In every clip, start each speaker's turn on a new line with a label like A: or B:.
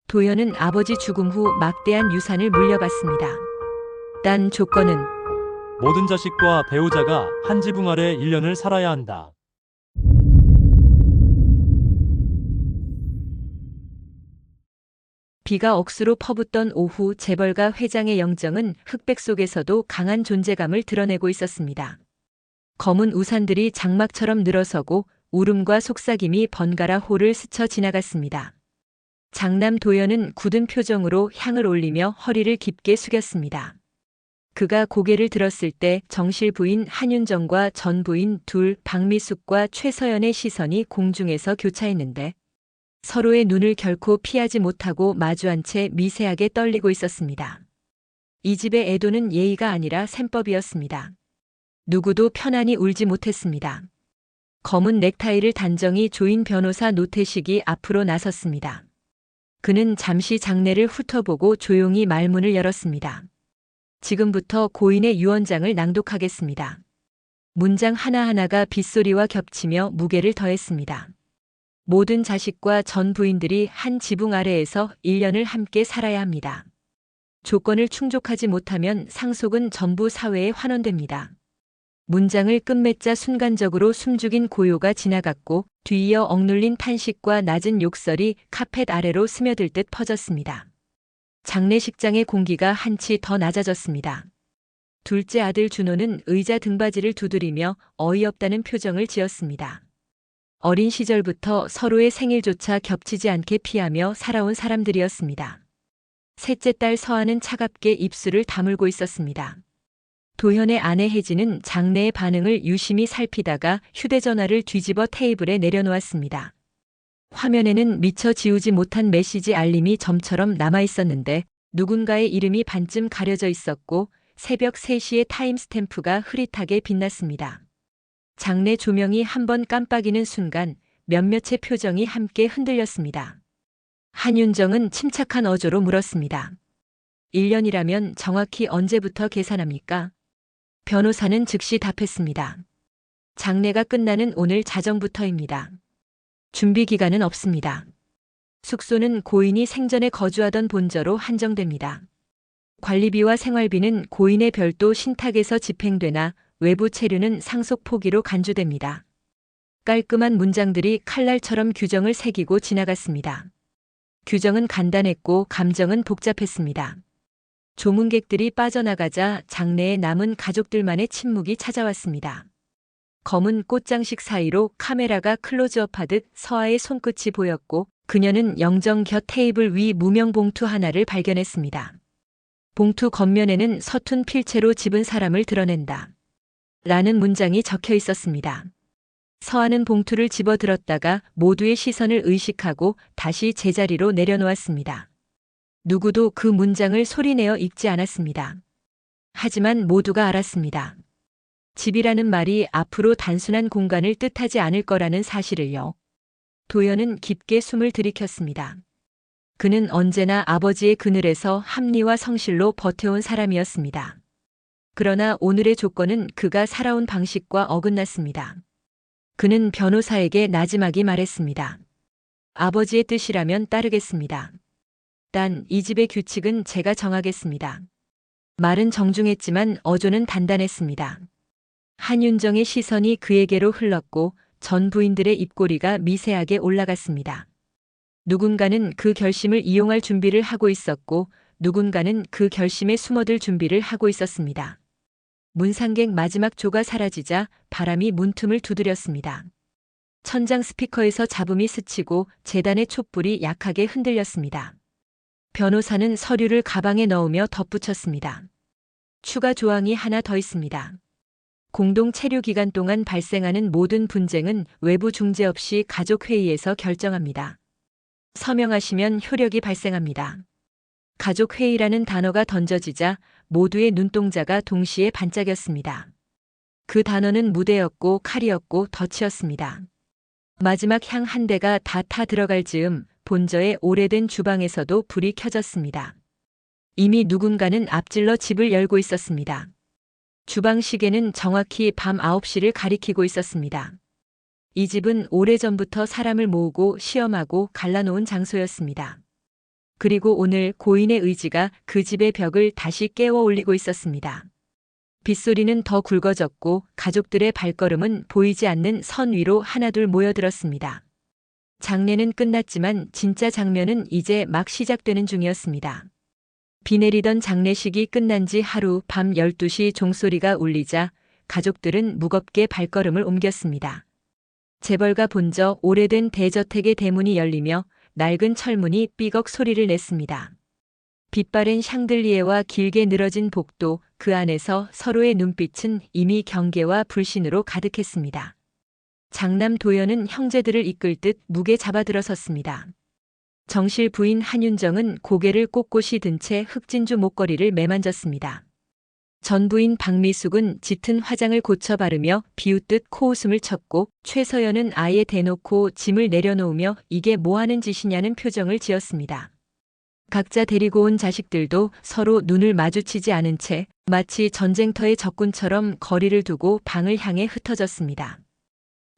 A: 도연은 아버지 죽음 후 막대한 유산을 물려받습니다. 단 조건은
B: 모든 자식과 배우자가 한 지붕 아래 1년을 살아야 한다.
A: 비가 억수로 퍼붓던 오후 재벌가 회장의 영정은 흑백 속에서도 강한 존재감을 드러내고 있었습니다. 검은 우산들이 장막처럼 늘어서고 울음과 속삭임이 번갈아 홀을 스쳐 지나갔습니다. 장남 도연은 굳은 표정으로 향을 올리며 허리를 깊게 숙였습니다. 그가 고개를 들었을 때 정실 부인 한윤정과 전 부인 둘 박미숙과 최서연의 시선이 공중에서 교차했는데 서로의 눈을 결코 피하지 못하고 마주한 채 미세하게 떨리고 있었습니다. 이 집의 애도는 예의가 아니라 셈법이었습니다. 누구도 편안히 울지 못했습니다. 검은 넥타이를 단정히 조인 변호사 노태식이 앞으로 나섰습니다. 그는 잠시 장례를 훑어보고 조용히 말문을 열었습니다. 지금부터 고인의 유언장을 낭독하겠습니다. 문장 하나하나가 빗소리와 겹치며 무게를 더했습니다. 모든 자식과 전 부인들이 한 지붕 아래에서 1년을 함께 살아야 합니다. 조건을 충족하지 못하면 상속은 전부 사회에 환원됩니다. 문장을 끝맺자 순간적으로 숨죽인 고요가 지나갔고 뒤이어 억눌린 탄식과 낮은 욕설이 카펫 아래로 스며들 듯 퍼졌습니다. 장례식장의 공기가 한치 더 낮아졌습니다. 둘째 아들 준호는 의자 등받이를 두드리며 어이없다는 표정을 지었습니다. 어린 시절부터 서로의 생일조차 겹치지 않게 피하며 살아온 사람들이었습니다. 셋째 딸 서아는 차갑게 입술을 다물고 있었습니다. 도현의 아내 혜진은 장례의 반응을 유심히 살피다가 휴대전화를 뒤집어 테이블에 내려놓았습니다. 화면에는 미처 지우지 못한 메시지 알림이 점처럼 남아 있었는데 누군가의 이름이 반쯤 가려져 있었고 새벽 3시의 타임스탬프가 흐릿하게 빛났습니다. 장례 조명이 한번 깜빡이는 순간 몇몇의 표정이 함께 흔들렸습니다. 한윤정은 침착한 어조로 물었습니다. 1년이라면 정확히 언제부터 계산합니까? 변호사는 즉시 답했습니다. 장례가 끝나는 오늘 자정부터입니다. 준비 기간은 없습니다. 숙소는 고인이 생전에 거주하던 본저로 한정됩니다. 관리비와 생활비는 고인의 별도 신탁에서 집행되나 외부 체류는 상속 포기로 간주됩니다. 깔끔한 문장들이 칼날처럼 규정을 새기고 지나갔습니다. 규정은 간단했고 감정은 복잡했습니다. 조문객들이 빠져나가자 장내에 남은 가족들만의 침묵이 찾아왔습니다. 검은 꽃장식 사이로 카메라가 클로즈업하듯 서아의 손끝이 보였고 그녀는 영정 곁 테이블 위 무명 봉투 하나를 발견했습니다. 봉투 겉면에는 서툰 필체로 집은 사람을 드러낸다. 라는 문장이 적혀 있었습니다. 서아는 봉투를 집어들었다가 모두의 시선을 의식하고 다시 제자리로 내려놓았습니다. 누구도 그 문장을 소리내어 읽지 않았습니다. 하지만 모두가 알았습니다. 집이라는 말이 앞으로 단순한 공간을 뜻하지 않을 거라는 사실을요. 도연은 깊게 숨을 들이켰습니다. 그는 언제나 아버지의 그늘에서 합리와 성실로 버텨온 사람이었습니다. 그러나 오늘의 조건은 그가 살아온 방식과 어긋났습니다. 그는 변호사에게 나지막이 말했습니다. 아버지의 뜻이라면 따르겠습니다. 단 이 집의 규칙은 제가 정하겠습니다. 말은 정중했지만 어조는 단단했습니다. 한윤정의 시선이 그에게로 흘렀고 전 부인들의 입꼬리가 미세하게 올라갔습니다. 누군가는 그 결심을 이용할 준비를 하고 있었고 누군가는 그 결심에 숨어들 준비를 하고 있었습니다. 문상객 마지막 조가 사라지자 바람이 문틈을 두드렸습니다. 천장 스피커에서 잡음이 스치고 재단의 촛불이 약하게 흔들렸습니다. 변호사는 서류를 가방에 넣으며 덧붙였습니다. 추가 조항이 하나 더 있습니다. 공동 체류 기간 동안 발생하는 모든 분쟁은 외부 중재 없이 가족회의에서 결정합니다. 서명하시면 효력이 발생합니다. 가족회의라는 단어가 던져지자 모두의 눈동자가 동시에 반짝였습니다. 그 단어는 무대였고 칼이었고 덫이었습니다. 마지막 향 한 대가 다 타 들어갈 즈음 본저의 오래된 주방에서도 불이 켜졌습니다. 이미 누군가는 앞질러 집을 열고 있었습니다. 주방 시계는 정확히 밤 9시를 가리키고 있었습니다. 이 집은 오래전부터 사람을 모으고 시험하고 갈라놓은 장소였습니다. 그리고 오늘 고인의 의지가 그 집의 벽을 다시 깨워 올리고 있었습니다. 빗소리는 더 굵어졌고 가족들의 발걸음은 보이지 않는 선 위로 하나둘 모여들었습니다. 장례는 끝났지만 진짜 장면은 이제 막 시작되는 중이었습니다. 비 내리던 장례식이 끝난 지 하루 밤 12시 종소리가 울리자 가족들은 무겁게 발걸음을 옮겼습니다. 재벌가 본저 오래된 대저택의 대문이 열리며 낡은 철문이 삐걱 소리를 냈습니다. 빛바랜 샹들리에와 길게 늘어진 복도, 그 안에서 서로의 눈빛은 이미 경계와 불신으로 가득했습니다. 장남 도연은 형제들을 이끌 듯 무게 잡아들어섰습니다. 정실 부인 한윤정은 고개를 꼿꼿이 든 채 흑진주 목걸이를 매만졌습니다. 전 부인 박미숙은 짙은 화장을 고쳐 바르며 비웃듯 코웃음을 쳤고 최서연은 아예 대놓고 짐을 내려놓으며 이게 뭐하는 짓이냐는 표정을 지었습니다. 각자 데리고 온 자식들도 서로 눈을 마주치지 않은 채 마치 전쟁터의 적군처럼 거리를 두고 방을 향해 흩어졌습니다.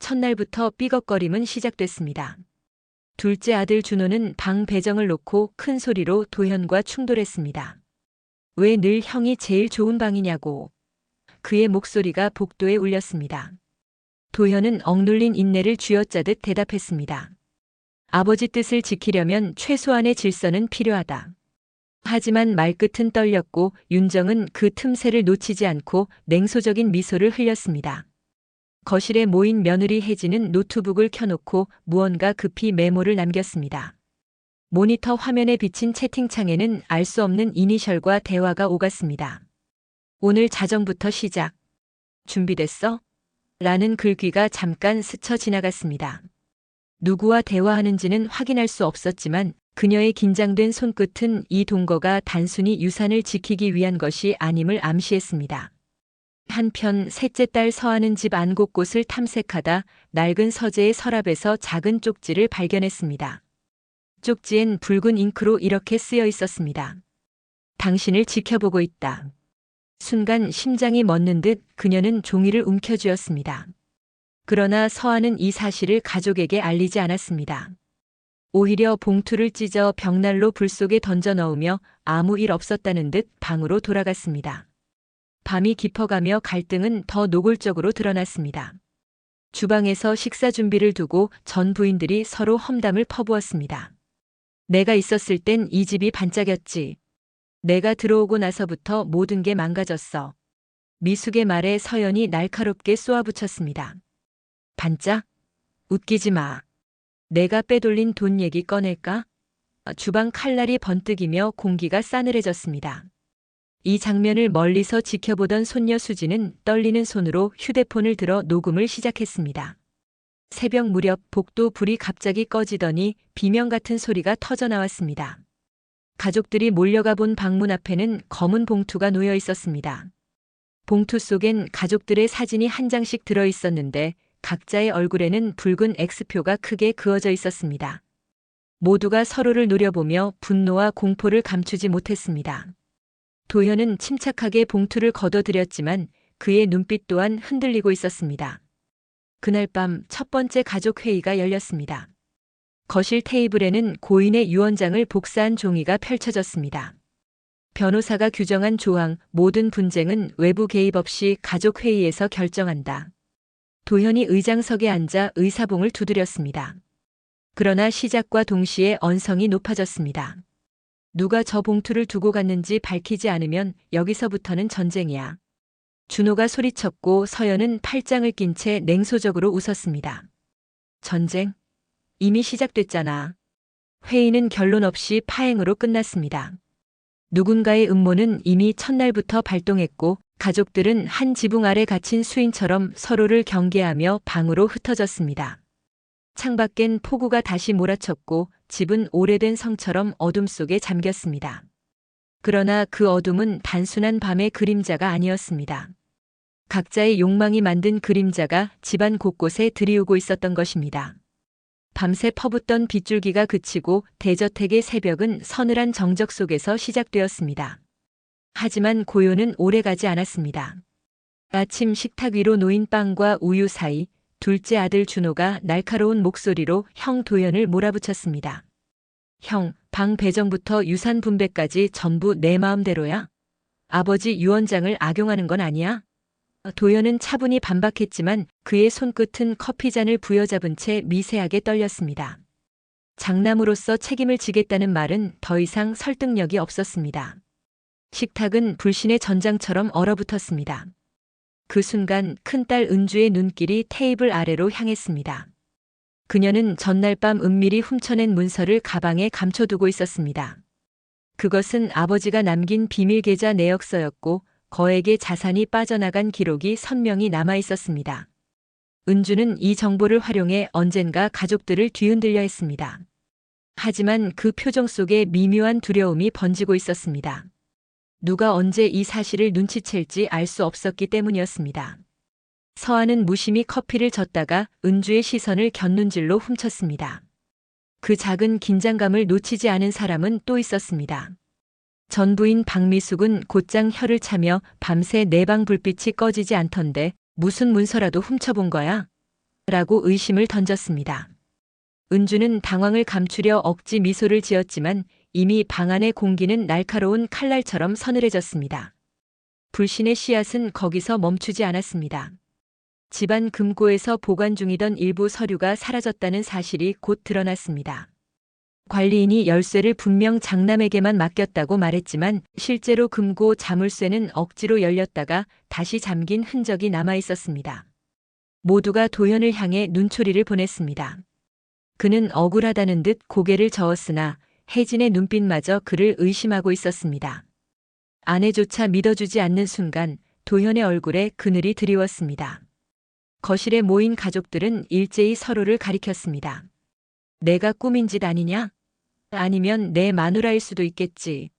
A: 첫날부터 삐걱거림은 시작됐습니다. 둘째 아들 준호는 방 배정을 놓고 큰 소리로 도현과 충돌했습니다. 왜 늘 형이 제일 좋은 방이냐고. 그의 목소리가 복도에 울렸습니다. 도현은 억눌린 인내를 쥐어짜듯 대답했습니다. 아버지 뜻을 지키려면 최소한의 질서는 필요하다. 하지만 말끝은 떨렸고 윤정은 그 틈새를 놓치지 않고 냉소적인 미소를 흘렸습니다. 거실에 모인 며느리 혜진은 노트북을 켜놓고 무언가 급히 메모를 남겼습니다. 모니터 화면에 비친 채팅창에는 알 수 없는 이니셜과 대화가 오갔습니다. 오늘 자정부터 시작. 준비됐어? 라는 글귀가 잠깐 스쳐 지나갔습니다. 누구와 대화하는지는 확인할 수 없었지만 그녀의 긴장된 손끝은 이 동거가 단순히 유산을 지키기 위한 것이 아님을 암시했습니다. 한편 셋째 딸 서하는 집 안 곳곳을 탐색하다 낡은 서재의 서랍에서 작은 쪽지를 발견했습니다. 쪽지엔 붉은 잉크로 이렇게 쓰여 있었습니다. 당신을 지켜보고 있다. 순간 심장이 멎는 듯 그녀는 종이를 움켜쥐었습니다. 그러나 서하는 이 사실을 가족에게 알리지 않았습니다. 오히려 봉투를 찢어 벽난로 불 속에 던져 넣으며 아무 일 없었다는 듯 방으로 돌아갔습니다. 밤이 깊어가며 갈등은 더 노골적으로 드러났습니다. 주방에서 식사 준비를 두고 전 부인들이 서로 험담을 퍼부었습니다. 내가 있었을 땐 이 집이 반짝였지. 내가 들어오고 나서부터 모든 게 망가졌어. 미숙의 말에 서연이 날카롭게 쏘아붙였습니다. 반짝? 웃기지 마. 내가 빼돌린 돈 얘기 꺼낼까? 주방 칼날이 번뜩이며 공기가 싸늘해졌습니다. 이 장면을 멀리서 지켜보던 손녀 수지는 떨리는 손으로 휴대폰을 들어 녹음을 시작했습니다. 새벽 무렵 복도 불이 갑자기 꺼지더니 비명 같은 소리가 터져 나왔습니다. 가족들이 몰려가 본 방문 앞에는 검은 봉투가 놓여 있었습니다. 봉투 속엔 가족들의 사진이 한 장씩 들어 있었는데 각자의 얼굴에는 붉은 X표가 크게 그어져 있었습니다. 모두가 서로를 노려보며 분노와 공포를 감추지 못했습니다. 도현은 침착하게 봉투를 걷어들였지만 그의 눈빛 또한 흔들리고 있었습니다. 그날 밤 첫 번째 가족 회의가 열렸습니다. 거실 테이블에는 고인의 유언장을 복사한 종이가 펼쳐졌습니다. 변호사가 규정한 조항, 모든 분쟁은 외부 개입 없이 가족 회의에서 결정한다. 도현이 의장석에 앉아 의사봉을 두드렸습니다. 그러나 시작과 동시에 언성이 높아졌습니다. 누가 저 봉투를 두고 갔는지 밝히지 않으면 여기서부터는 전쟁이야. 준호가 소리쳤고 서연은 팔짱을 낀 채 냉소적으로 웃었습니다. 전쟁? 이미 시작됐잖아. 회의는 결론 없이 파행으로 끝났습니다. 누군가의 음모는 이미 첫날부터 발동했고 가족들은 한 지붕 아래 갇힌 수인처럼 서로를 경계하며 방으로 흩어졌습니다. 창밖엔 폭우가 다시 몰아쳤고 집은 오래된 성처럼 어둠 속에 잠겼습니다. 그러나 그 어둠은 단순한 밤의 그림자가 아니었습니다. 각자의 욕망이 만든 그림자가 집안 곳곳에 들이우고 있었던 것입니다. 밤새 퍼붓던 빗줄기가 그치고 대저택의 새벽은 서늘한 정적 속에서 시작되었습니다. 하지만 고요는 오래가지 않았습니다. 아침 식탁 위로 놓인 빵과 우유 사이 둘째 아들 준호가 날카로운 목소리로 형 도연을 몰아붙였습니다. 형, 방 배정부터 유산 분배까지 전부 내 마음대로야? 아버지 유언장을 악용하는 건 아니야? 도연은 차분히 반박했지만 그의 손끝은 커피잔을 부여잡은 채 미세하게 떨렸습니다. 장남으로서 책임을 지겠다는 말은 더 이상 설득력이 없었습니다. 식탁은 불신의 전장처럼 얼어붙었습니다. 그 순간 큰딸 은주의 눈길이 테이블 아래로 향했습니다. 그녀는 전날 밤 은밀히 훔쳐낸 문서를 가방에 감춰두고 있었습니다. 그것은 아버지가 남긴 비밀 계좌 내역서였고 거액의 자산이 빠져나간 기록이 선명히 남아 있었습니다. 은주는 이 정보를 활용해 언젠가 가족들을 뒤흔들려 했습니다. 하지만 그 표정 속에 미묘한 두려움이 번지고 있었습니다. 누가 언제 이 사실을 눈치챌지 알 수 없었기 때문이었습니다. 서한은 무심히 커피를 젓다가 은주의 시선을 곁눈질로 훔쳤습니다. 그 작은 긴장감을 놓치지 않은 사람은 또 있었습니다. 전부인 박미숙은 곧장 혀를 차며 밤새 내 방 불빛이 꺼지지 않던데 무슨 문서라도 훔쳐본 거야? 라고 의심을 던졌습니다. 은주는 당황을 감추려 억지 미소를 지었지만 이미 방 안의 공기는 날카로운 칼날처럼 서늘해졌습니다. 불신의 씨앗은 거기서 멈추지 않았습니다. 집안 금고에서 보관 중이던 일부 서류가 사라졌다는 사실이 곧 드러났습니다. 관리인이 열쇠를 분명 장남에게만 맡겼다고 말했지만 실제로 금고 자물쇠는 억지로 열렸다가 다시 잠긴 흔적이 남아 있었습니다. 모두가 도현을 향해 눈초리를 보냈습니다. 그는 억울하다는 듯 고개를 저었으나 혜진의 눈빛마저 그를 의심하고 있었습니다. 아내조차 믿어주지 않는 순간 도현의 얼굴에 그늘이 드리웠습니다. 거실에 모인 가족들은 일제히 서로를 가리켰습니다. 내가 꾸민 짓 아니냐? 아니면 내 마누라일 수도 있겠지.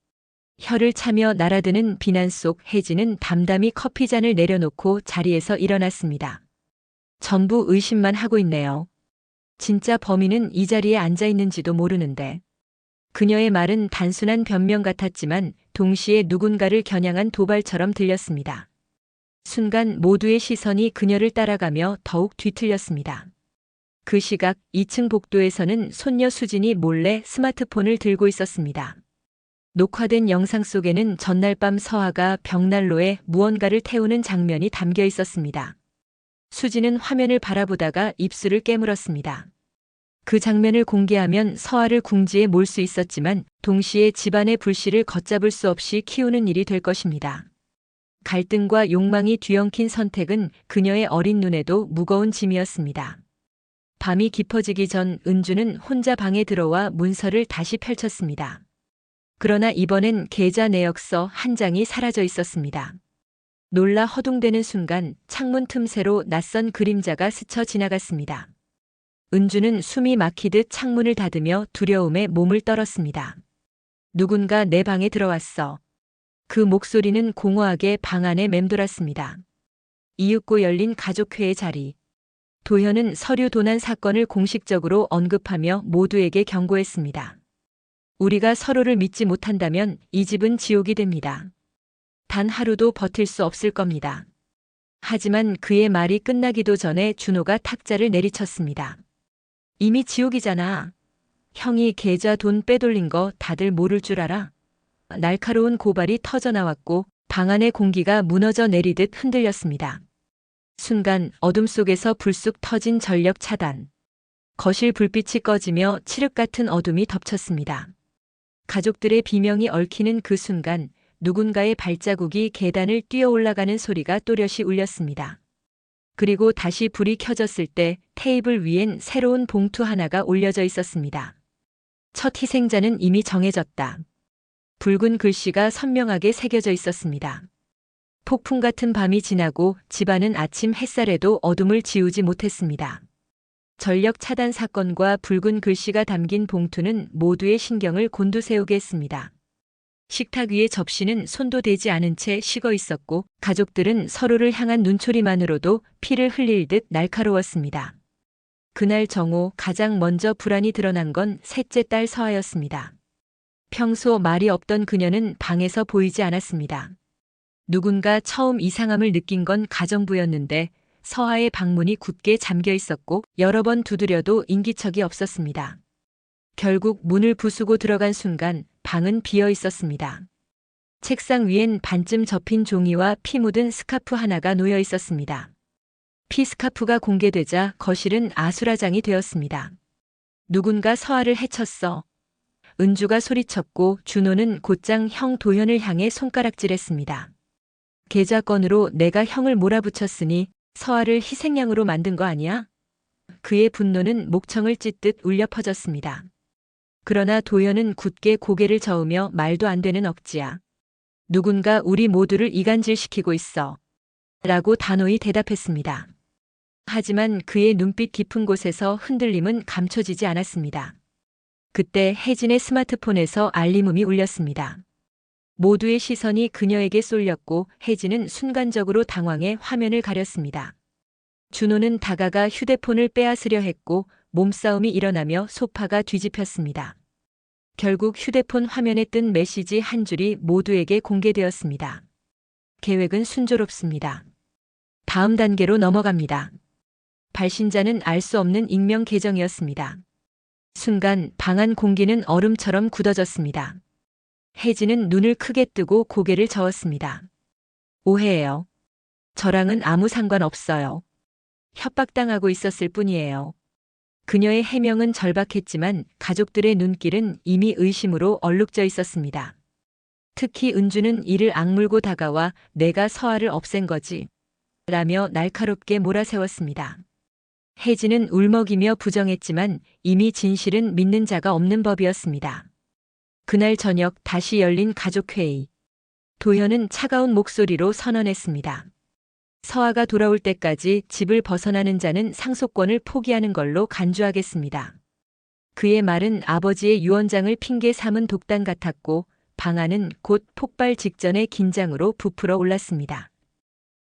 A: 혀를 차며 날아드는 비난 속 혜진은 담담히 커피잔을 내려놓고 자리에서 일어났습니다. 전부 의심만 하고 있네요. 진짜 범인은 이 자리에 앉아 있는지도 모르는데. 그녀의 말은 단순한 변명 같았지만 동시에 누군가를 겨냥한 도발처럼 들렸습니다. 순간 모두의 시선이 그녀를 따라가며 더욱 뒤틀렸습니다. 그 시각 2층 복도에서는 손녀 수진이 몰래 스마트폰을 들고 있었습니다. 녹화된 영상 속에는 전날 밤 서아가 벽난로에 무언가를 태우는 장면이 담겨 있었습니다. 수진은 화면을 바라보다가 입술을 깨물었습니다. 그 장면을 공개하면 서아를 궁지에 몰 수 있었지만 동시에 집안의 불씨를 걷잡을 수 없이 키우는 일이 될 것입니다. 갈등과 욕망이 뒤엉킨 선택은 그녀의 어린 눈에도 무거운 짐이었습니다. 밤이 깊어지기 전 은주는 혼자 방에 들어와 문서를 다시 펼쳤습니다. 그러나 이번엔 계좌 내역서 한 장이 사라져 있었습니다. 놀라 허둥대는 순간 창문 틈새로 낯선 그림자가 스쳐 지나갔습니다. 은주는 숨이 막히듯 창문을 닫으며 두려움에 몸을 떨었습니다. 누군가 내 방에 들어왔어. 그 목소리는 공허하게 방 안에 맴돌았습니다. 이윽고 열린 가족회의 자리. 도현은 서류 도난 사건을 공식적으로 언급하며 모두에게 경고했습니다. 우리가 서로를 믿지 못한다면 이 집은 지옥이 됩니다. 단 하루도 버틸 수 없을 겁니다. 하지만 그의 말이 끝나기도 전에 준호가 탁자를 내리쳤습니다. 이미 지옥이잖아. 형이 계좌 돈 빼돌린 거 다들 모를 줄 알아? 날카로운 고발이 터져나왔고 방 안의 공기가 무너져 내리듯 흔들렸습니다. 순간 어둠 속에서 불쑥 터진 전력 차단. 거실 불빛이 꺼지며 칠흑 같은 어둠이 덮쳤습니다. 가족들의 비명이 얽히는 그 순간 누군가의 발자국이 계단을 뛰어 올라가는 소리가 또렷이 울렸습니다. 그리고 다시 불이 켜졌을 때 테이블 위엔 새로운 봉투 하나가 올려져 있었습니다. 첫 희생자는 이미 정해졌다. 붉은 글씨가 선명하게 새겨져 있었습니다. 폭풍 같은 밤이 지나고 집안은 아침 햇살에도 어둠을 지우지 못했습니다. 전력 차단 사건과 붉은 글씨가 담긴 봉투는 모두의 신경을 곤두세우게 했습니다. 식탁 위의 접시는 손도 대지 않은 채 식어 있었고 가족들은 서로를 향한 눈초리만으로도 피를 흘릴 듯 날카로웠습니다. 그날 정오 가장 먼저 불안이 드러난 건 셋째 딸 서아였습니다. 평소 말이 없던 그녀는 방에서 보이지 않았습니다. 누군가 처음 이상함을 느낀 건 가정부였는데 서아의 방문이 굳게 잠겨 있었고 여러 번 두드려도 인기척이 없었습니다. 결국 문을 부수고 들어간 순간 방은 비어 있었습니다. 책상 위엔 반쯤 접힌 종이와 피 묻은 스카프 하나가 놓여 있었습니다. 피 스카프가 공개되자 거실은 아수라장이 되었습니다. 누군가 서아를 해쳤어. 은주가 소리쳤고 준호는 곧장 형 도현을 향해 손가락질했습니다. 계좌건으로 내가 형을 몰아붙였으니 서아를 희생양으로 만든 거 아니야? 그의 분노는 목청을 찢듯 울려 퍼졌습니다. 그러나 도현은 굳게 고개를 저으며 말도 안 되는 억지야. 누군가 우리 모두를 이간질시키고 있어. 라고 단호히 대답했습니다. 하지만 그의 눈빛 깊은 곳에서 흔들림은 감춰지지 않았습니다. 그때 혜진의 스마트폰에서 알림음이 울렸습니다. 모두의 시선이 그녀에게 쏠렸고 혜진은 순간적으로 당황해 화면을 가렸습니다. 준호는 다가가 휴대폰을 빼앗으려 했고 몸싸움이 일어나며 소파가 뒤집혔습니다. 결국 휴대폰 화면에 뜬 메시지 한 줄이 모두에게 공개되었습니다. 계획은 순조롭습니다. 다음 단계로 넘어갑니다. 발신자는 알 수 없는 익명 계정이었습니다. 순간 방안 공기는 얼음처럼 굳어졌습니다. 혜진은 눈을 크게 뜨고 고개를 저었습니다. 오해예요. 저랑은 아무 상관없어요. 협박당하고 있었을 뿐이에요. 그녀의 해명은 절박했지만 가족들의 눈길은 이미 의심으로 얼룩져 있었습니다. 특히 은주는 이를 악물고 다가와 내가 서아를 없앤 거지. 라며 날카롭게 몰아세웠습니다. 혜진은 울먹이며 부정했지만 이미 진실은 믿는 자가 없는 법이었습니다. 그날 저녁 다시 열린 가족회의. 도현은 차가운 목소리로 선언했습니다. 서아가 돌아올 때까지 집을 벗어나는 자는 상속권을 포기하는 걸로 간주하겠습니다. 그의 말은 아버지의 유언장을 핑계 삼은 독단 같았고 방안은 곧 폭발 직전의 긴장으로 부풀어 올랐습니다.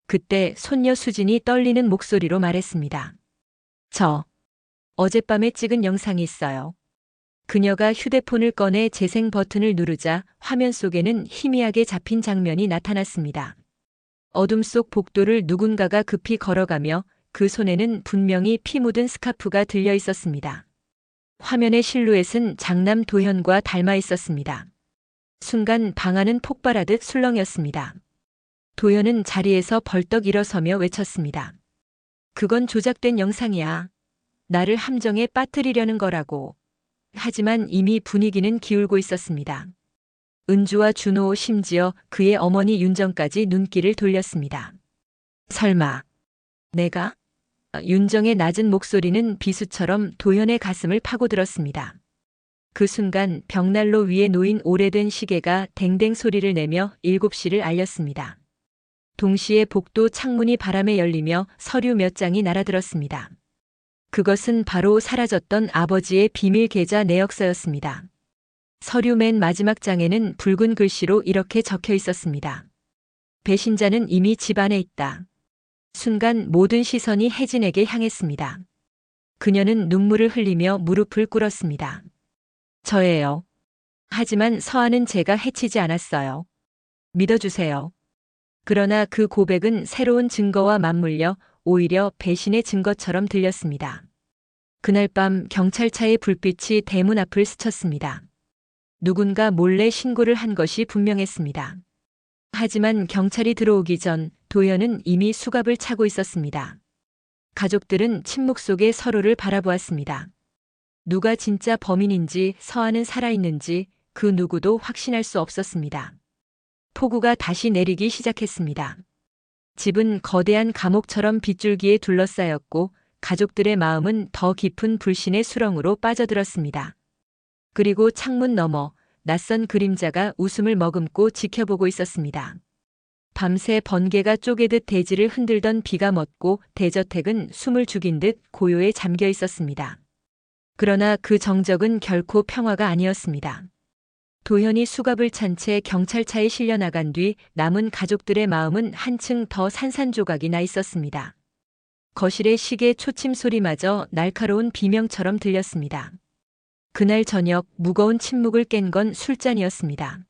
A: 그때 손녀 수진이 떨리는 목소리로 말했습니다. 어젯밤에 찍은 영상이 있어요. 그녀가 휴대폰을 꺼내 재생 버튼을 누르자 화면 속에는 희미하게 잡힌 장면이 나타났습니다. 어둠 속 복도를 누군가가 급히 걸어가며 그 손에는 분명히 피 묻은 스카프가 들려 있었습니다. 화면의 실루엣은 장남 도현과 닮아 있었습니다. 순간 방안은 폭발하듯 술렁였습니다. 도현은 자리에서 벌떡 일어서며 외쳤습니다. 그건 조작된 영상이야. 나를 함정에 빠뜨리려는 거라고. 하지만 이미 분위기는 기울고 있었습니다. 은주와 준호 심지어 그의 어머니 윤정까지 눈길을 돌렸습니다. 설마 내가? 윤정의 낮은 목소리는 비수처럼 도현의 가슴을 파고들었습니다. 그 순간 벽난로 위에 놓인 오래된 시계가 댕댕 소리를 내며 7시를 알렸습니다. 동시에 복도 창문이 바람에 열리며 서류 몇 장이 날아들었습니다. 그것은 바로 사라졌던 아버지의 비밀 계좌 내역서였습니다. 서류 맨 마지막 장에는 붉은 글씨로 이렇게 적혀 있었습니다. 배신자는 이미 집 안에 있다. 순간 모든 시선이 혜진에게 향했습니다. 그녀는 눈물을 흘리며 무릎을 꿇었습니다. 저예요. 하지만 서아는 제가 해치지 않았어요. 믿어주세요. 그러나 그 고백은 새로운 증거와 맞물려 오히려 배신의 증거처럼 들렸습니다. 그날 밤 경찰차의 불빛이 대문 앞을 스쳤습니다. 누군가 몰래 신고를 한 것이 분명했습니다. 하지만 경찰이 들어오기 전 도현은 이미 수갑을 차고 있었습니다. 가족들은 침묵 속에 서로를 바라보았습니다. 누가 진짜 범인인지 서아는 살아있는지 그 누구도 확신할 수 없었습니다. 폭우가 다시 내리기 시작했습니다. 집은 거대한 감옥처럼 빗줄기에 둘러싸였고 가족들의 마음은 더 깊은 불신의 수렁으로 빠져들었습니다. 그리고 창문 너머 낯선 그림자가 웃음을 머금고 지켜보고 있었습니다. 밤새 번개가 쪼개듯 대지를 흔들던 비가 멎고 대저택은 숨을 죽인 듯 고요에 잠겨 있었습니다. 그러나 그 정적은 결코 평화가 아니었습니다. 도현이 수갑을 찬 채 경찰차에 실려 나간 뒤 남은 가족들의 마음은 한층 더 산산조각이 나 있었습니다. 거실의 시계 초침 소리마저 날카로운 비명처럼 들렸습니다. 그날 저녁 무거운 침묵을 깬 건 술잔이었습니다.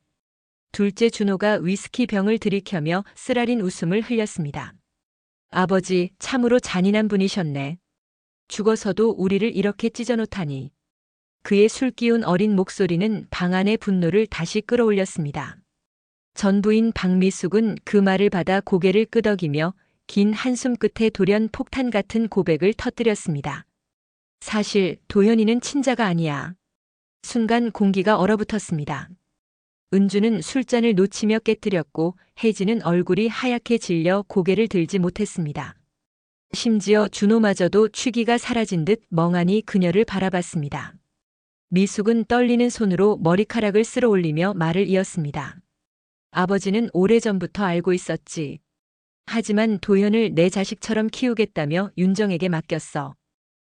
A: 둘째 준호가 위스키 병을 들이켜며 쓰라린 웃음을 흘렸습니다. 아버지, 참으로 잔인한 분이셨네. 죽어서도 우리를 이렇게 찢어놓다니. 그의 술 기운 어린 목소리는 방 안의 분노를 다시 끌어올렸습니다. 전부인 박미숙은 그 말을 받아 고개를 끄덕이며 긴 한숨 끝에 돌연 폭탄 같은 고백을 터뜨렸습니다. 사실 도현이는 친자가 아니야. 순간 공기가 얼어붙었습니다. 은주는 술잔을 놓치며 깨뜨렸고 혜진은 얼굴이 하얗게 질려 고개를 들지 못했습니다. 심지어 준호마저도 취기가 사라진 듯 멍하니 그녀를 바라봤습니다. 미숙은 떨리는 손으로 머리카락을 쓸어 올리며 말을 이었습니다. 아버지는 오래전부터 알고 있었지. 하지만 도현을 내 자식처럼 키우겠다며 윤정에게 맡겼어.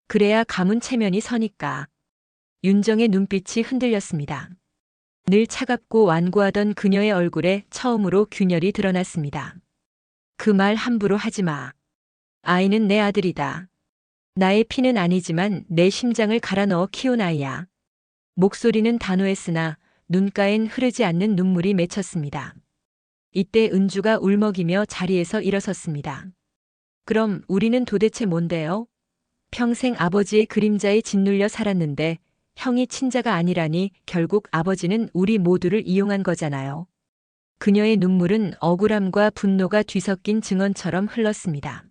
A: 그래야 가문 체면이 서니까. 윤정의 눈빛이 흔들렸습니다. 늘 차갑고 완고하던 그녀의 얼굴에 처음으로 균열이 드러났습니다. 그 말 함부로 하지 마. 아이는 내 아들이다. 나의 피는 아니지만 내 심장을 갈아 넣어 키운 아이야. 목소리는 단호했으나 눈가엔 흐르지 않는 눈물이 맺혔습니다. 이때 은주가 울먹이며 자리에서 일어섰습니다. 그럼 우리는 도대체 뭔데요? 평생 아버지의 그림자에 짓눌려 살았는데 형이 친자가 아니라니 결국 아버지는 우리 모두를 이용한 거잖아요. 그녀의 눈물은 억울함과 분노가 뒤섞인 증언처럼 흘렀습니다.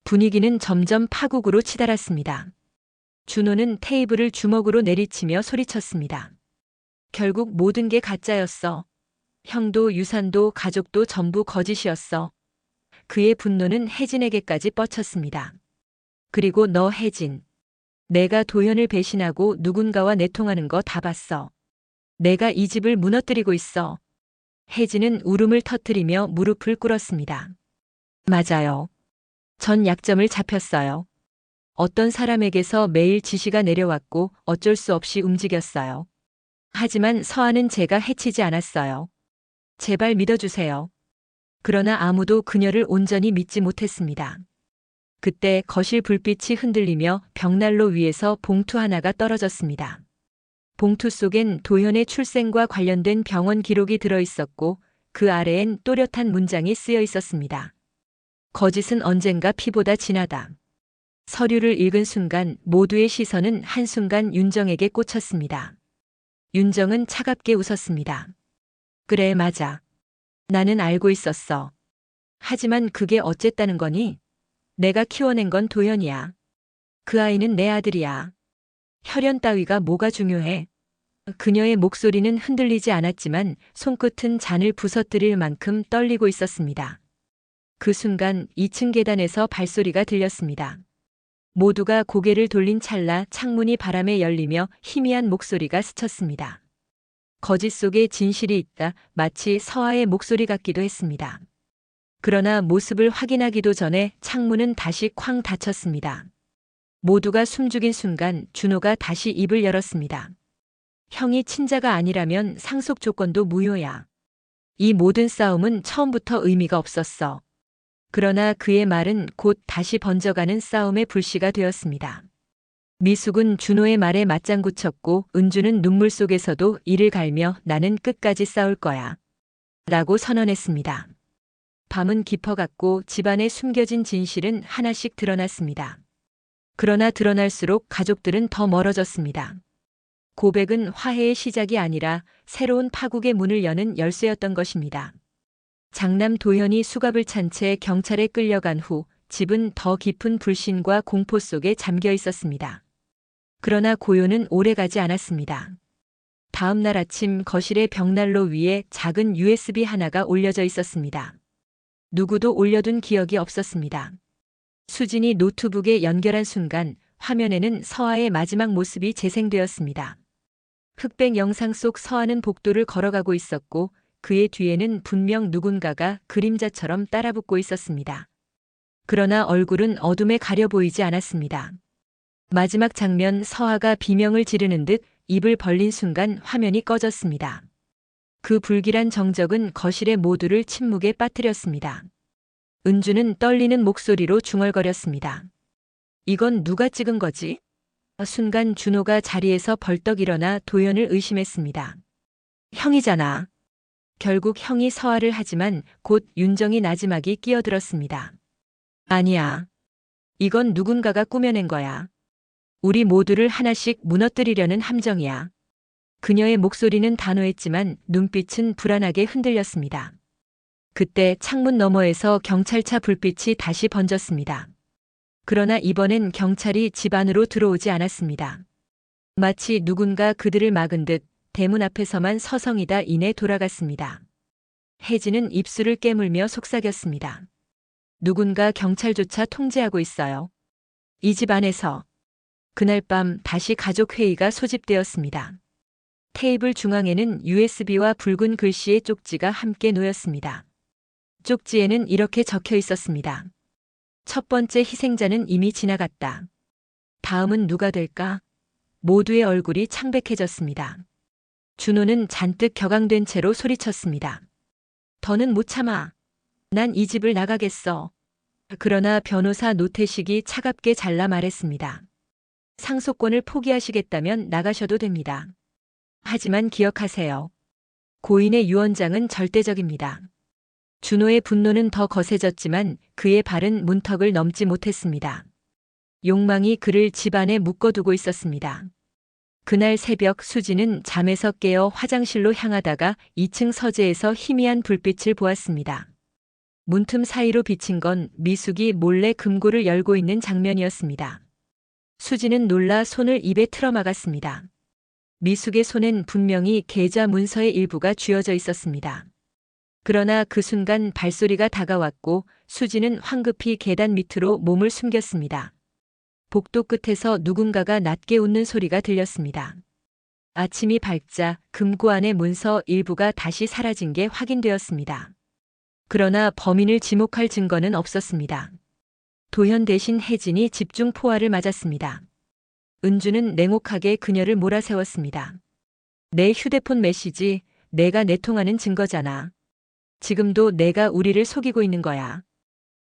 A: 분위기는 점점 파국으로 치달았습니다. 준호는 테이블을 주먹으로 내리치며 소리쳤습니다. 결국 모든 게 가짜였어. 형도 유산도 가족도 전부 거짓이었어. 그의 분노는 혜진에게까지 뻗쳤습니다. 그리고 너 혜진. 내가 도현을 배신하고 누군가와 내통하는 거 다 봤어. 내가 이 집을 무너뜨리고 있어. 혜진은 울음을 터뜨리며 무릎을 꿇었습니다. 맞아요. 전 약점을 잡혔어요. 어떤 사람에게서 매일 지시가 내려왔고 어쩔 수 없이 움직였어요. 하지만 서한은 제가 해치지 않았어요. 제발 믿어주세요. 그러나 아무도 그녀를 온전히 믿지 못했습니다. 그때 거실 불빛이 흔들리며 벽난로 위에서 봉투 하나가 떨어졌습니다. 봉투 속엔 도현의 출생과 관련된 병원 기록이 들어있었고 그 아래엔 또렷한 문장이 쓰여 있었습니다. 거짓은 언젠가 피보다 진하다. 서류를 읽은 순간 모두의 시선은 한순간 윤정에게 꽂혔습니다. 윤정은 차갑게 웃었습니다. 그래, 맞아. 나는 알고 있었어. 하지만 그게 어쨌다는 거니? 내가 키워낸 건 도현이야. 그 아이는 내 아들이야. 혈연 따위가 뭐가 중요해? 그녀의 목소리는 흔들리지 않았지만 손끝은 잔을 부서뜨릴 만큼 떨리고 있었습니다. 그 순간 2층 계단에서 발소리가 들렸습니다. 모두가 고개를 돌린 찰나 창문이 바람에 열리며 희미한 목소리가 스쳤습니다. 거짓 속에 진실이 있다, 마치 서아의 목소리 같기도 했습니다. 그러나 모습을 확인하기도 전에 창문은 다시 쾅 닫혔습니다. 모두가 숨죽인 순간 준호가 다시 입을 열었습니다. 형이 친자가 아니라면 상속 조건도 무효야. 이 모든 싸움은 처음부터 의미가 없었어. 그러나 그의 말은 곧 다시 번져가는 싸움의 불씨가 되었습니다. 미숙은 준호의 말에 맞장구 쳤고 은주는 눈물 속에서도 이를 갈며 나는 끝까지 싸울 거야. 라고 선언했습니다. 밤은 깊어갔고 집안에 숨겨진 진실은 하나씩 드러났습니다. 그러나 드러날수록 가족들은 더 멀어졌습니다. 고백은 화해의 시작이 아니라 새로운 파국의 문을 여는 열쇠였던 것입니다. 장남 도현이 수갑을 찬 채 경찰에 끌려간 후 집은 더 깊은 불신과 공포 속에 잠겨 있었습니다. 그러나 고요는 오래가지 않았습니다. 다음 날 아침 거실의 벽난로 위에 작은 USB 하나가 올려져 있었습니다. 누구도 올려둔 기억이 없었습니다. 수진이 노트북에 연결한 순간 화면에는 서아의 마지막 모습이 재생되었습니다. 흑백 영상 속 서아는 복도를 걸어가고 있었고 그의 뒤에는 분명 누군가가 그림자처럼 따라붙고 있었습니다. 그러나 얼굴은 어둠에 가려 보이지 않았습니다. 마지막 장면, 서아가 비명을 지르는 듯 입을 벌린 순간 화면이 꺼졌습니다. 그 불길한 정적은 거실의 모두를 침묵에 빠뜨렸습니다. 은주는 떨리는 목소리로 중얼거렸습니다. 이건 누가 찍은 거지? 순간 준호가 자리에서 벌떡 일어나 도현을 의심했습니다. 형이잖아. 결국 형이 서아를 하지만 곧 윤정이 나지막이 끼어들었습니다. 아니야. 이건 누군가가 꾸며낸 거야. 우리 모두를 하나씩 무너뜨리려는 함정이야. 그녀의 목소리는 단호했지만 눈빛은 불안하게 흔들렸습니다. 그때 창문 너머에서 경찰차 불빛이 다시 번졌습니다. 그러나 이번엔 경찰이 집 안으로 들어오지 않았습니다. 마치 누군가 그들을 막은 듯 대문 앞에서만 서성이다 이내 돌아갔습니다. 혜진은 입술을 깨물며 속삭였습니다. 누군가 경찰조차 통제하고 있어요. 이 집 안에서. 그날 밤 다시 가족 회의가 소집되었습니다. 테이블 중앙에는 USB와 붉은 글씨의 쪽지가 함께 놓였습니다. 쪽지에는 이렇게 적혀 있었습니다. 첫 번째 희생자는 이미 지나갔다. 다음은 누가 될까? 모두의 얼굴이 창백해졌습니다. 준호는 잔뜩 격앙된 채로 소리쳤습니다. 더는 못 참아. 난 이 집을 나가겠어. 그러나 변호사 노태식이 차갑게 잘라 말했습니다. 상속권을 포기하시겠다면 나가셔도 됩니다. 하지만 기억하세요. 고인의 유언장은 절대적입니다. 준호의 분노는 더 거세졌지만 그의 발은 문턱을 넘지 못했습니다. 욕망이 그를 집안에 묶어두고 있었습니다. 그날 새벽 수지는 잠에서 깨어 화장실로 향하다가 2층 서재에서 희미한 불빛을 보았습니다. 문틈 사이로 비친 건 미숙이 몰래 금고를 열고 있는 장면이었습니다. 수지는 놀라 손을 입에 틀어막았습니다. 미숙의 손엔 분명히 계좌 문서의 일부가 쥐어져 있었습니다. 그러나 그 순간 발소리가 다가왔고 수지는 황급히 계단 밑으로 몸을 숨겼습니다. 복도 끝에서 누군가가 낮게 웃는 소리가 들렸습니다. 아침이 밝자 금고 안의 문서 일부가 다시 사라진 게 확인되었습니다. 그러나 범인을 지목할 증거는 없었습니다. 도현 대신 혜진이 집중 포화를 맞았습니다. 은주는 냉혹하게 그녀를 몰아세웠습니다. 내 휴대폰 메시지, 내가 내통하는 증거잖아. 지금도 내가 우리를 속이고 있는 거야.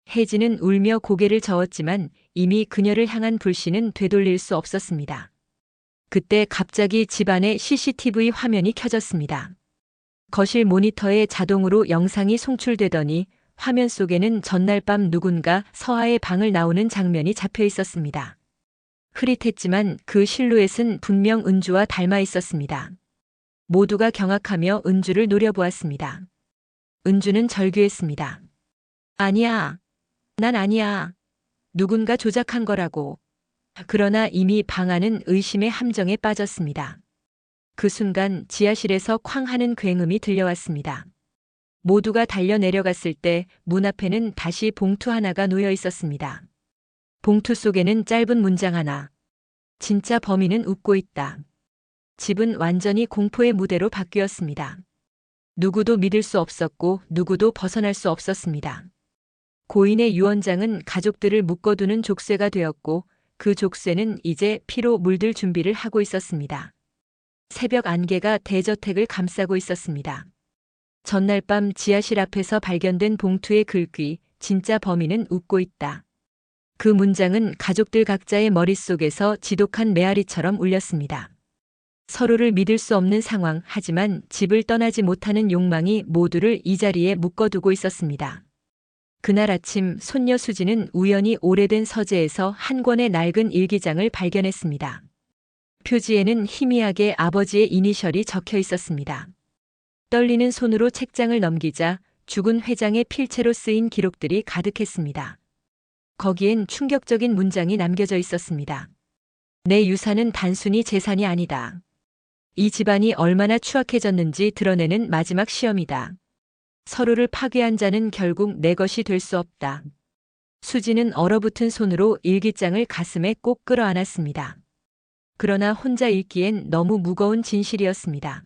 A: 혜진은 울며 고개를 저었지만 이미 그녀를 향한 불씨는 되돌릴 수 없었습니다. 그때 갑자기 집안의 CCTV 화면이 켜졌습니다. 거실 모니터에 자동으로 영상이 송출되더니 화면 속에는 전날 밤 누군가 서하의 방을 나오는 장면이 잡혀 있었습니다. 흐릿했지만 그 실루엣은 분명 은주와 닮아 있었습니다. 모두가 경악하며 은주를 노려보았습니다. 은주는 절규했습니다. 아니야. 난 아니야. 누군가 조작한 거라고. 그러나 이미 방 안은 의심의 함정에 빠졌습니다. 그 순간 지하실에서 쾅 하는 굉음이 들려왔습니다. 모두가 달려 내려갔을 때 문 앞에는 다시 봉투 하나가 놓여 있었습니다. 봉투 속에는 짧은 문장 하나. 진짜 범인은 웃고 있다. 집은 완전히 공포의 무대로 바뀌었습니다. 누구도 믿을 수 없었고 누구도 벗어날 수 없었습니다. 고인의 유언장은 가족들을 묶어두는 족쇄가 되었고 그 족쇄는 이제 피로 물들 준비를 하고 있었습니다. 새벽 안개가 대저택을 감싸고 있었습니다. 전날 밤 지하실 앞에서 발견된 봉투의 글귀, 진짜 범인은 웃고 있다. 그 문장은 가족들 각자의 머릿속에서 지독한 메아리처럼 울렸습니다. 서로를 믿을 수 없는 상황, 하지만 집을 떠나지 못하는 욕망이 모두를 이 자리에 묶어두고 있었습니다. 그날 아침 손녀 수지는 우연히 오래된 서재에서 한 권의 낡은 일기장을 발견했습니다. 표지에는 희미하게 아버지의 이니셜이 적혀 있었습니다. 떨리는 손으로 책장을 넘기자 죽은 회장의 필체로 쓰인 기록들이 가득했습니다. 거기엔 충격적인 문장이 남겨져 있었습니다. 내 유산은 단순히 재산이 아니다. 이 집안이 얼마나 추악해졌는지 드러내는 마지막 시험이다. 서로를 파괴한 자는 결국 내 것이 될 수 없다. 수지는 얼어붙은 손으로 일기장을 가슴에 꼭 끌어안았습니다. 그러나 혼자 읽기엔 너무 무거운 진실이었습니다.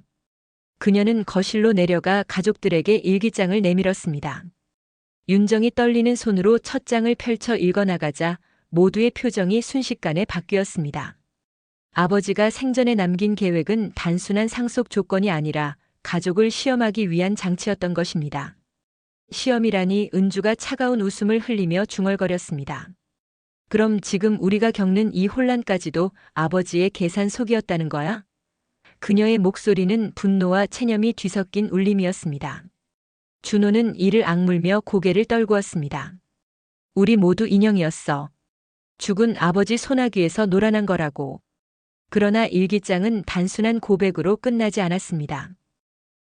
A: 그녀는 거실로 내려가 가족들에게 일기장을 내밀었습니다. 윤정이 떨리는 손으로 첫 장을 펼쳐 읽어나가자 모두의 표정이 순식간에 바뀌었습니다. 아버지가 생전에 남긴 계획은 단순한 상속 조건이 아니라 가족을 시험하기 위한 장치였던 것입니다. 시험이라니 은주가 차가운 웃음을 흘리며 중얼거렸습니다. 그럼 지금 우리가 겪는 이 혼란까지도 아버지의 계산 속이었다는 거야? 그녀의 목소리는 분노와 체념이 뒤섞인 울림이었습니다. 준호는 이를 악물며 고개를 떨구었습니다. 우리 모두 인형이었어. 죽은 아버지 소나귀에서 놀아난 거라고. 그러나 일기장은 단순한 고백으로 끝나지 않았습니다.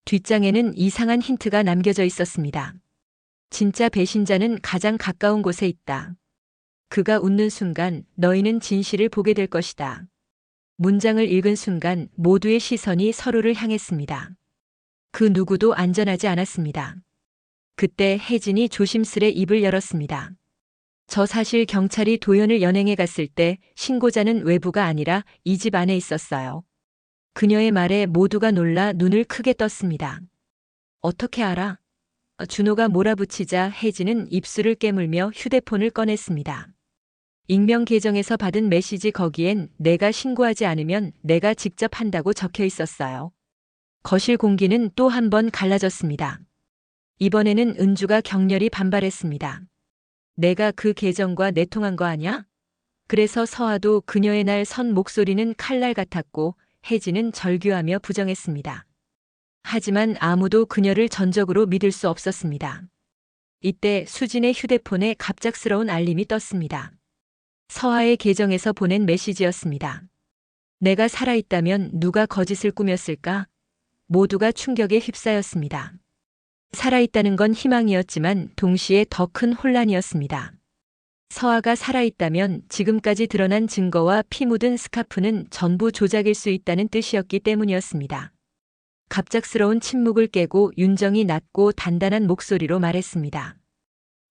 A: 뒷장에는 이상한 힌트가 남겨져 있었습니다. 진짜 배신자는 가장 가까운 곳에 있다. 그가 웃는 순간 너희는 진실을 보게 될 것이다. 문장을 읽은 순간 모두의 시선이 서로를 향했습니다. 그 누구도 안전하지 않았습니다. 그때 혜진이 조심스레 입을 열었습니다. 저 사실 경찰이 도연을 연행해 갔을 때 신고자는 외부가 아니라 이 집 안에 있었어요. 그녀의 말에 모두가 놀라 눈을 크게 떴습니다. 어떻게 알아? 준호가 몰아붙이자 혜진은 입술을 깨물며 휴대폰을 꺼냈습니다. 익명 계정에서 받은 메시지 거기엔 내가 신고하지 않으면 내가 직접 한다고 적혀 있었어요. 거실 공기는 또 한 번 갈라졌습니다. 이번에는 은주가 격렬히 반발했습니다. 내가 그 계정과 내통한 거 아냐? 그래서 서아도 그녀의 날 선 목소리는 칼날 같았고 혜진은 절규하며 부정했습니다. 하지만 아무도 그녀를 전적으로 믿을 수 없었습니다. 이때 수진의 휴대폰에 갑작스러운 알림이 떴습니다. 서아의 계정에서 보낸 메시지였습니다. 내가 살아있다면 누가 거짓을 꾸몄을까? 모두가 충격에 휩싸였습니다. 살아있다는 건 희망이었지만 동시에 더 큰 혼란이었습니다. 서아가 살아있다면 지금까지 드러난 증거와 피 묻은 스카프는 전부 조작일 수 있다는 뜻이었기 때문이었습니다. 갑작스러운 침묵을 깨고 윤정이 낮고 단단한 목소리로 말했습니다.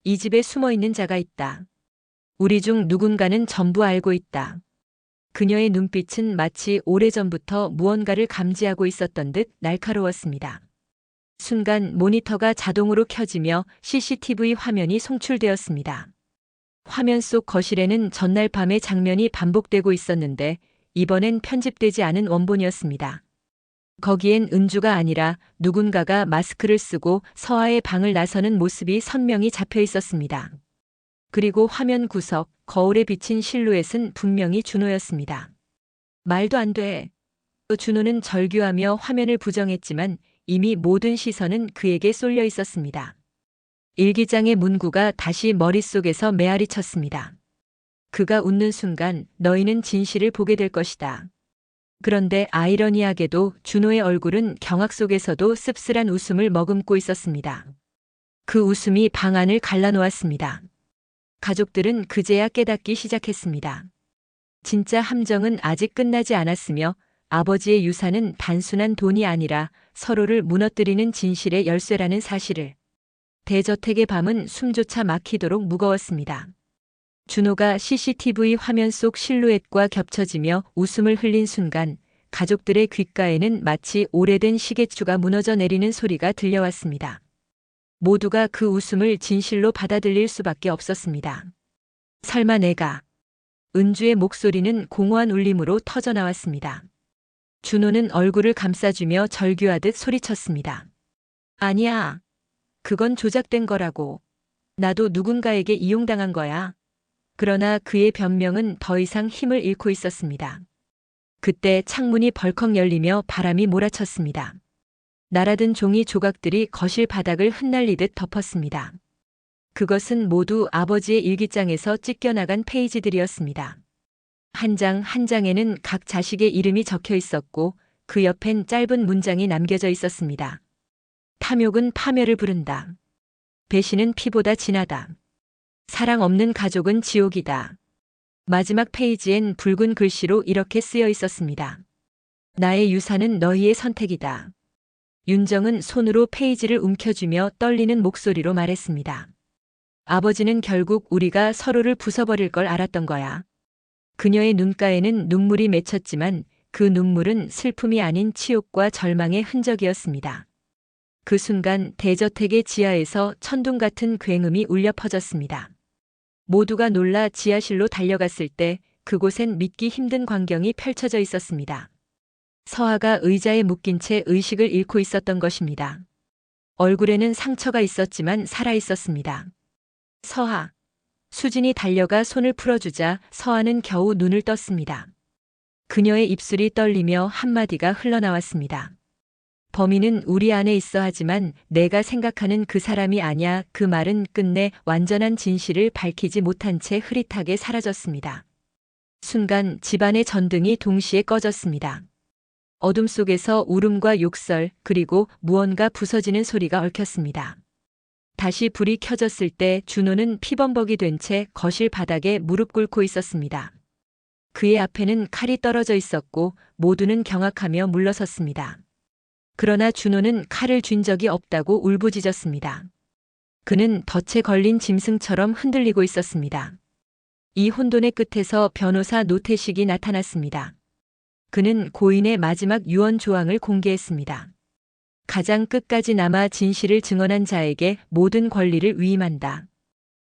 A: 이 집에 숨어있는 자가 있다. 우리 중 누군가는 전부 알고 있다. 그녀의 눈빛은 마치 오래전부터 무언가를 감지하고 있었던 듯 날카로웠습니다. 순간 모니터가 자동으로 켜지며 CCTV 화면이 송출되었습니다. 화면 속 거실에는 전날 밤의 장면이 반복되고 있었는데 이번엔 편집되지 않은 원본이었습니다. 거기엔 은주가 아니라 누군가가 마스크를 쓰고 서아의 방을 나서는 모습이 선명히 잡혀 있었습니다. 그리고 화면 구석, 거울에 비친 실루엣은 분명히 준호였습니다. 말도 안 돼. 준호는 절규하며 화면을 부정했지만 이미 모든 시선은 그에게 쏠려 있었습니다. 일기장의 문구가 다시 머릿속에서 메아리 쳤습니다. 그가 웃는 순간 너희는 진실을 보게 될 것이다. 그런데 아이러니하게도 준호의 얼굴은 경악 속에서도 씁쓸한 웃음을 머금고 있었습니다. 그 웃음이 방 안을 갈라놓았습니다. 가족들은 그제야 깨닫기 시작했습니다. 진짜 함정은 아직 끝나지 않았으며 아버지의 유산은 단순한 돈이 아니라 서로를 무너뜨리는 진실의 열쇠라는 사실을. 대저택의 밤은 숨조차 막히도록 무거웠습니다. 준호가 CCTV 화면 속 실루엣과 겹쳐지며 웃음을 흘린 순간 가족들의 귓가에는 마치 오래된 시계추가 무너져 내리는 소리가 들려왔습니다. 모두가 그 웃음을 진실로 받아들일 수밖에 없었습니다. 설마 내가. 은주의 목소리는 공허한 울림으로 터져나왔습니다. 준호는 얼굴을 감싸주며 절규하듯 소리쳤습니다. 아니야. 그건 조작된 거라고. 나도 누군가에게 이용당한 거야. 그러나 그의 변명은 더 이상 힘을 잃고 있었습니다. 그때 창문이 벌컥 열리며 바람이 몰아쳤습니다. 날아든 종이 조각들이 거실 바닥을 흩날리듯 덮었습니다. 그것은 모두 아버지의 일기장에서 찢겨나간 페이지들이었습니다. 한 장 한 장에는 각 자식의 이름이 적혀 있었고 그 옆엔 짧은 문장이 남겨져 있었습니다. 탐욕은 파멸을 부른다. 배신은 피보다 진하다. 사랑 없는 가족은 지옥이다. 마지막 페이지엔 붉은 글씨로 이렇게 쓰여 있었습니다. 나의 유산은 너희의 선택이다. 윤정은 손으로 페이지를 움켜쥐며 떨리는 목소리로 말했습니다. 아버지는 결국 우리가 서로를 부숴버릴 걸 알았던 거야. 그녀의 눈가에는 눈물이 맺혔지만 그 눈물은 슬픔이 아닌 치욕과 절망의 흔적이었습니다. 그 순간 대저택의 지하에서 천둥 같은 굉음이 울려 퍼졌습니다. 모두가 놀라 지하실로 달려갔을 때 그곳엔 믿기 힘든 광경이 펼쳐져 있었습니다. 서아가 의자에 묶인 채 의식을 잃고 있었던 것입니다. 얼굴에는 상처가 있었지만 살아 있었습니다. 서아. 수진이 달려가 손을 풀어주자 서아는 겨우 눈을 떴습니다. 그녀의 입술이 떨리며 한마디가 흘러나왔습니다. 범인은 우리 안에 있어 하지만 내가 생각하는 그 사람이 아냐. 그 말은 끝내 완전한 진실을 밝히지 못한 채 흐릿하게 사라졌습니다. 순간 집안의 전등이 동시에 꺼졌습니다. 어둠 속에서 울음과 욕설 그리고 무언가 부서지는 소리가 얽혔습니다. 다시 불이 켜졌을 때 준호는 피범벅이 된 채 거실 바닥에 무릎 꿇고 있었습니다. 그의 앞에는 칼이 떨어져 있었고 모두는 경악하며 물러섰습니다. 그러나 준호는 칼을 쥔 적이 없다고 울부짖었습니다. 그는 덫에 걸린 짐승처럼 흔들리고 있었습니다. 이 혼돈의 끝에서 변호사 노태식이 나타났습니다. 그는 고인의 마지막 유언 조항을 공개했습니다. 가장 끝까지 남아 진실을 증언한 자에게 모든 권리를 위임한다.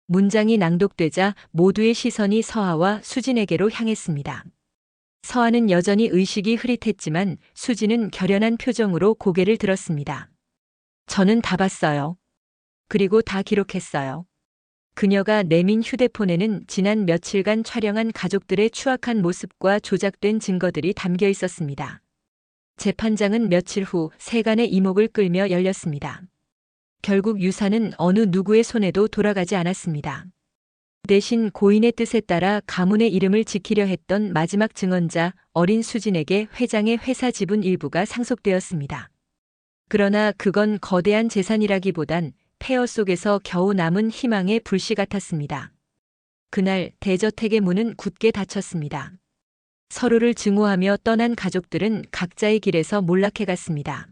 A: 문장이 낭독되자 모두의 시선이 서아와 수진에게로 향했습니다. 서아는 여전히 의식이 흐릿했지만 수진은 결연한 표정으로 고개를 들었습니다. 저는 다 봤어요. 그리고 다 기록했어요. 그녀가 내민 휴대폰에는 지난 며칠간 촬영한 가족들의 추악한 모습과 조작된 증거들이 담겨 있었습니다. 재판장은 며칠 후 세간의 이목을 끌며 열렸습니다. 결국 유산은 어느 누구의 손에도 돌아가지 않았습니다. 대신 고인의 뜻에 따라 가문의 이름을 지키려 했던 마지막 증언자 어린 수진에게 회장의 회사 지분 일부가 상속되었습니다. 그러나 그건 거대한 재산이라기보단 폐허 속에서 겨우 남은 희망의 불씨 같았습니다. 그날 대저택의 문은 굳게 닫혔습니다. 서로를 증오하며 떠난 가족들은 각자의 길에서 몰락해 갔습니다.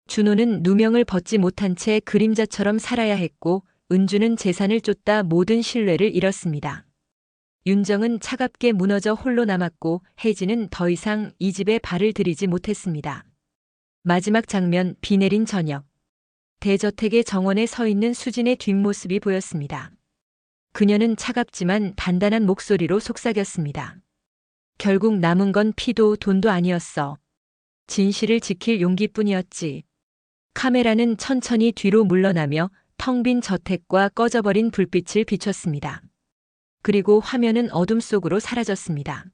A: 준호는 누명을 벗지 못한 채 그림자처럼 살아야 했고 은주는 재산을 쫓다 모든 신뢰를 잃었습니다. 윤정은 차갑게 무너져 홀로 남았고 혜진은 더 이상 이 집에 발을 들이지 못했습니다. 마지막 장면, 비 내린 저녁. 대저택의 정원에 서 있는 수진의 뒷모습이 보였습니다. 그녀는 차갑지만 단단한 목소리로 속삭였습니다. 결국 남은 건 피도 돈도 아니었어. 진실을 지킬 용기뿐이었지. 카메라는 천천히 뒤로 물러나며 텅 빈 저택과 꺼져버린 불빛을 비췄습니다. 그리고 화면은 어둠 속으로 사라졌습니다.